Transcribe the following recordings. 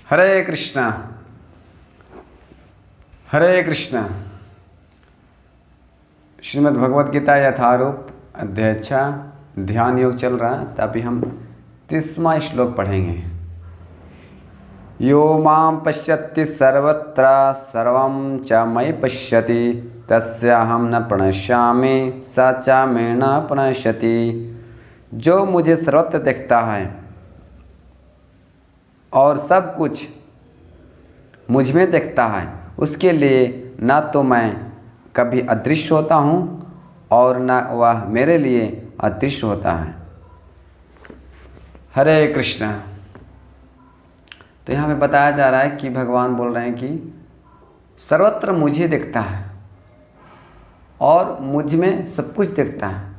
हरे कृष्णा हरे कृष्णा। श्रीमद् भगवद गीता यथारूप अध्याय 6 ध्यान योग चल रहा है। तभी हम 30वां श्लोक पढ़ेंगे। यो मां पश्यति सर्वत्र सर्वं च मयि पश्यति तस्याहं न प्रणश्यामि स च मे न प्रणश्यति। जो मुझे सर्वत्र देखता है और सब कुछ मुझ में देखता है, उसके लिए न तो मैं कभी अदृश्य होता हूँ और न वह मेरे लिए अदृश्य होता है। हरे कृष्णा। तो यहाँ पे बताया जा रहा है कि भगवान बोल रहे हैं कि सर्वत्र मुझे देखता है और मुझ में सब कुछ देखता है,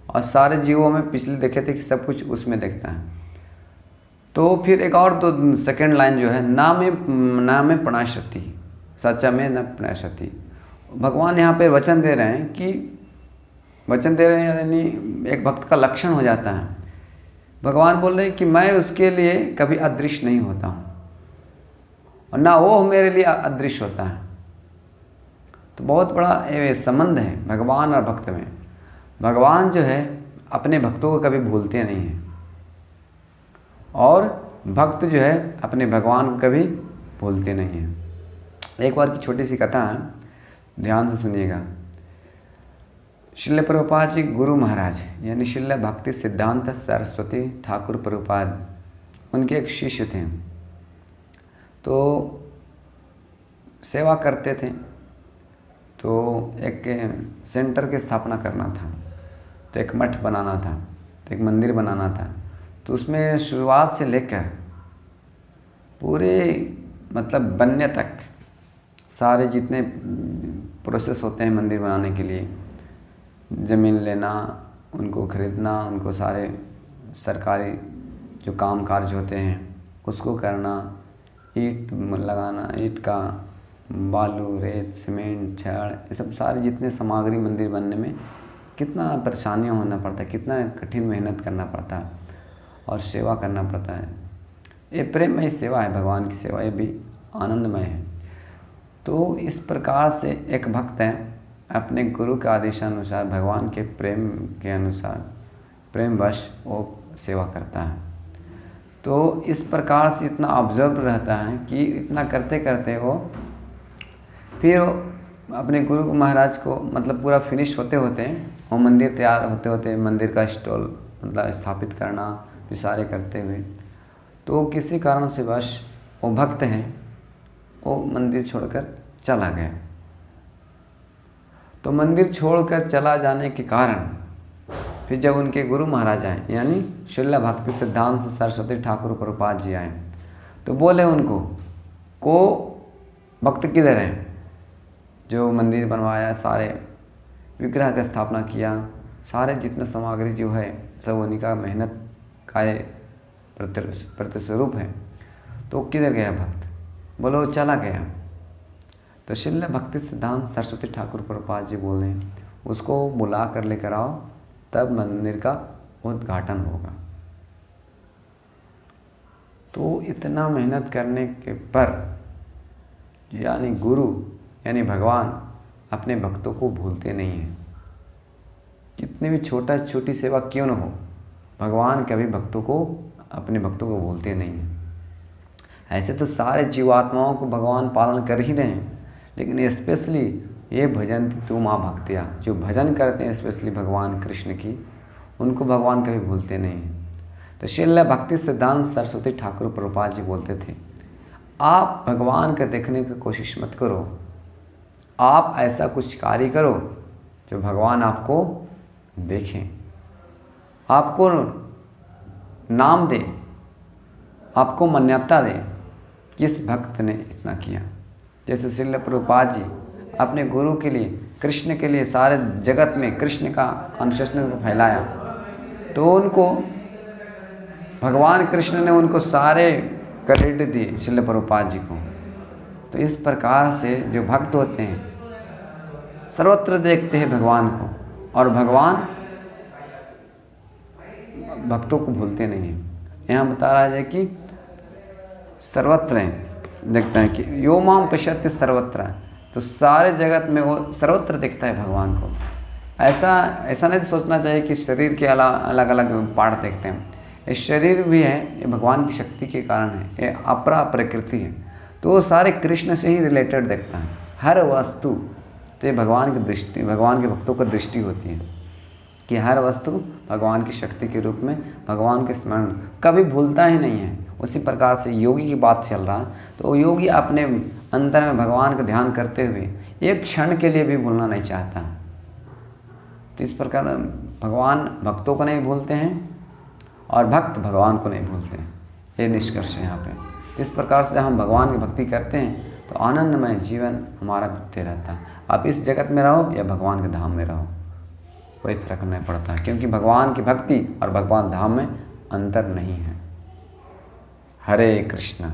और सारे जीवों में पिछले देखे थे कि सब कुछ उसमें देखता है। तो फिर एक और तो सेकंड लाइन जो है, ना में प्रणश्यति सच्चा में न प्रणश्यति। भगवान यहाँ पे वचन दे रहे हैं कि यानी एक भक्त का लक्षण हो जाता है। भगवान बोल रहे हैं कि मैं उसके लिए कभी अदृश्य नहीं होता हूँ और ना वो मेरे लिए अदृश्य होता है। तो बहुत बड़ा संबंध है भगवान और भक्त में। भगवान जो है अपने भक्तों को कभी भूलते नहीं हैं और भक्त जो है अपने भगवान को कभी भूलते नहीं हैं। एक बार की छोटी सी कथा है, ध्यान से सुनिएगा। श्रील प्रभुपाद जी गुरु महाराज यानी श्रील भक्ति सिद्धांत सरस्वती ठाकुर प्रभुपाद, उनके एक शिष्य थे। तो सेवा करते थे, तो एक सेंटर की स्थापना करना था, तो एक मठ बनाना था, तो एक मंदिर बनाना था। तो उसमें शुरुआत से लेकर पूरे मतलब बनने तक सारे जितने प्रोसेस होते हैं मंदिर बनाने के लिए, ज़मीन लेना, उनको खरीदना, उनको सारे सरकारी जो काम काज होते हैं उसको करना, ईंट लगाना, ईंट का बालू, रेत, सीमेंट, छड़, ये सब सारी जितने सामग्री मंदिर बनने में कितना परेशानियाँ होना पड़ता है, कितना कठिन मेहनत करना पड़ता है और सेवा करना पड़ता है। ये प्रेममय सेवा है, भगवान की सेवा, ये भी आनंदमय है। तो इस प्रकार से एक भक्त है अपने गुरु के आदेशानुसार, भगवान के प्रेम के अनुसार, प्रेमवश वो सेवा करता है। तो इस प्रकार से इतना ऑब्जर्व रहता है कि इतना करते करते वो फिर अपने गुरु महाराज को मतलब पूरा फिनिश होते होते वो मंदिर तैयार होते होते मंदिर का स्टॉल मतलब स्थापित करना, फिर सारे करते हुए तो किसी कारण से वश वो भक्त हैं, वो मंदिर छोड़कर चला गया। तो मंदिर छोड़कर चला जाने के कारण फिर जब उनके गुरु महाराज आए यानी श्रील भक्ति सिद्धांत सरस्वती ठाकुर प्रभुपाद जी आए, तो बोले उनको को भक्त किधर है जो मंदिर बनवाया, सारे विग्रह का स्थापना किया, सारे जितने सामग्री जो है सब उन्हीं का मेहनत का प्रतिस्वरूप है। तो किधर गया भक्त? बोलो चला गया। तो श्रील भक्ति सिद्धांत सरस्वती ठाकुर प्रभुपाद जी बोल रहे हैं उसको बुला कर लेकर आओ, तब मंदिर का उद्घाटन होगा। तो इतना मेहनत करने के पर यानी गुरु यानी भगवान अपने भक्तों को भूलते नहीं हैं। कितनी भी छोटी सेवा क्यों न हो, भगवान कभी अपने भक्तों को भूलते नहीं हैं। ऐसे तो सारे जीवात्माओं को भगवान पालन कर ही रहे हैं, लेकिन स्पेशली ये भजन तू माँ भक्तिया, जो भजन करते हैं स्पेशली भगवान कृष्ण की, उनको भगवान कभी भूलते नहीं हैं। तो श्रील भक्ति सिद्धांत सरस्वती ठाकुर प्रभुपाद जी बोलते थे, आप भगवान का देखने की कोशिश मत करो, आप ऐसा कुछ कार्य करो जो भगवान आपको देखें, आपको नाम दे, आपको मान्यता दे किस भक्त ने इतना किया। जैसे श्रील प्रभुपाद जी अपने गुरु के लिए, कृष्ण के लिए सारे जगत में कृष्ण का कॉन्शियसनेस को फैलाया, तो उनको भगवान कृष्ण ने उनको सारे क्रेडिट दिए श्रील प्रभुपाद जी को। तो इस प्रकार से जो भक्त होते हैं सर्वत्र देखते हैं भगवान को, और भगवान भक्तों को भूलते नहीं हैं। यहाँ बता रहा है कि सर्वत्र देखता है कि यो माम पश्यति सर्वत्र, तो सारे जगत में वो सर्वत्र दिखता है भगवान को। ऐसा नहीं सोचना चाहिए कि शरीर के अलग अलग पार्ट देखते हैं। ये शरीर भी है, ये भगवान की शक्ति के कारण है, ये अपरा प्रकृति है, तो वो सारे कृष्ण से ही रिलेटेड देखता है हर वस्तु। तो ये भगवान की दृष्टि, भगवान के भक्तों की दृष्टि होती है कि हर वस्तु भगवान की शक्ति के रूप में भगवान के स्मरण कभी भूलता ही नहीं है। उसी प्रकार से योगी की बात चल रहा, तो योगी अपने अंतर में भगवान का ध्यान करते हुए एक क्षण के लिए भी भूलना नहीं चाहता। तो इस प्रकार भगवान भक्तों को नहीं भूलते हैं और भक्त भगवान को नहीं भूलते हैं, ये निष्कर्ष है यहाँ पे। इस प्रकार से जब हम भगवान की भक्ति करते हैं तो आनंदमय जीवन हमारा बीतते रहता है। आप इस जगत में रहो या भगवान के धाम में रहो, कोई फर्क नहीं पड़ता, क्योंकि भगवान की भक्ति और भगवान धाम में अंतर नहीं है। हरे कृष्ण।